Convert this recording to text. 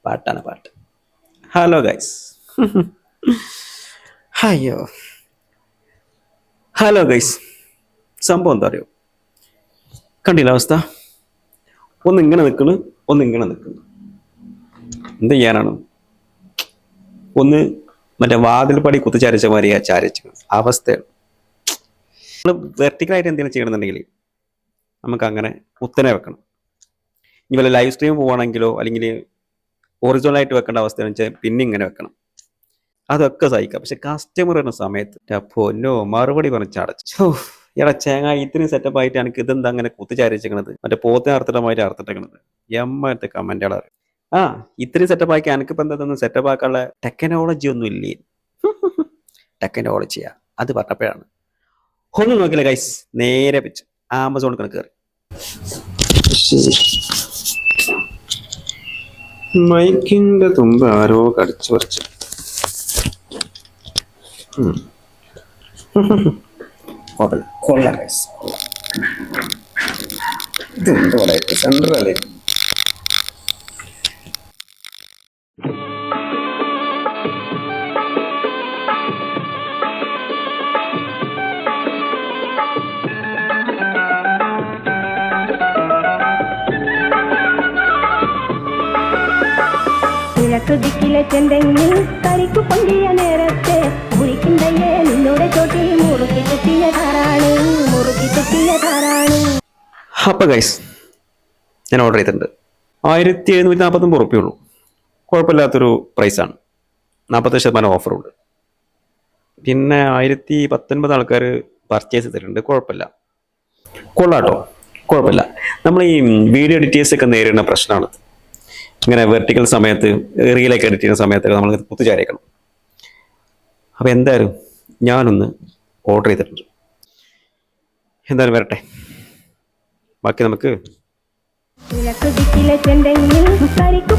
പാട്ടാണ് പാട്ട്. Hello guys. അയ്യോ, ഹലോ ഗൈസ്. സംഭവം എന്താ അറിയോ? കണ്ടില്ല അവസ്ഥ? ഒന്നിങ്ങനെ നിൽക്കണ്, ഒന്നിങ്ങനെ നിൽക്കുന്നു. എന്ത് ചെയ്യാനാണ്? ഒന്ന് മറ്റേ വാതിൽ പടി കുത്തിച്ചാരിച്ച മാതിരി ചാരിച്ചു അവസ്ഥയാണ്. നമ്മൾ വെർട്ടിക്കലായിട്ട് എന്തെങ്കിലും ചെയ്യണമെന്നുണ്ടെങ്കിൽ നമുക്ക് അങ്ങനെ കുത്തനെ വെക്കണം. ഇനി വല്ല ലൈവ് സ്ട്രീം പോവുകയാണെങ്കിലോ അല്ലെങ്കിൽ ഒറിജിനലായിട്ട് വെക്കേണ്ട അവസ്ഥയെന്ന് വെച്ചാൽ പിന്നെ ഇങ്ങനെ വെക്കണം. അതൊക്കെ സഹിക്കാം. പക്ഷെ കസ്റ്റമർ വരുന്ന സമയത്ത് പൊന്നോ മറുപടി പറഞ്ഞ് ചടച്ചു. എടാ ചേങ്ങ ഇത്രയും സെറ്റപ്പ് ആയിട്ട് എനിക്ക് ഇതെന്താ അങ്ങനെ കുത്തിച്ചാരിച്ചേക്കണത്, മറ്റേ പോത്തിനെ അറുത്തിട്ടമായിട്ട് അറുത്തിട്ടേക്കണത് എമ്മത്തെ കമന്റുകളാ. ഇത്രയും സെറ്റപ്പ് ആക്കി എനിക്കിപ്പോൾ എന്താ സെറ്റപ്പ് ആക്കാനുള്ള ടെക്നോളജി ഒന്നും ഇല്ലേ? ടെക്നോളജിയാ അത് പറഞ്ഞപ്പോഴാണ് ഒന്നും നോക്കില്ല ഗൈസ്, നേരെ വെച്ച് ആമസോണിൽ കയറി. മൈക്കിന്റെ തുമ്പ് ആരോ കടിച്ചു പറിച്ചു. കൊള്ളാം ഗൈസ്, ഇതെന്തോടെ സെൻട്രലേ. കിഴക്കുദിക്കിലെ ചെന്തെങ്ങിൽ കരിക്കു പൊങ്കിയ നേരത്തെ മുറിക്കിണ്ടയെ നിന്നോടെ ചോട്ടിൽ മുറുക്കി തുപ്പിയതാരാണ്, മുറുക്കി തുപ്പിയതാരാണ്. അപ്പൊ ഗൈസ് ഞാൻ ഓർഡർ ചെയ്തിട്ടുണ്ട്. 1749 ഉറുപ്പിയുള്ളൂ. കുഴപ്പമില്ലാത്തൊരു പ്രൈസാണ്. 40% ഓഫറുണ്ട്. പിന്നെ 1019 ആൾക്കാർ പർച്ചേസ് ചെയ്തിട്ടുണ്ട്. കുഴപ്പമില്ല, കൊള്ളാട്ടോ, കുഴപ്പമില്ല. നമ്മൾ ഈ വീഡിയോ എഡിറ്റേഴ്സൊക്കെ നേരിടുന്ന പ്രശ്നമാണ് ഇങ്ങനെ വെർട്ടിക്കൽ സമയത്ത്, റീലൊക്കെ എഡിറ്റ് ചെയ്യുന്ന സമയത്തൊക്കെ നമ്മൾ കുത്തിച്ചാരിക്കണം. അപ്പോൾ എന്തായാലും ഞാനൊന്ന് ഓർഡർ ചെയ്തിട്ടുണ്ട്. എന്തായാലും വരട്ടെ, ബാക്കി നമുക്ക് കിഴക്കുദിക്കിലെ ചെന്തെങ്ങിൽ കരിക്കു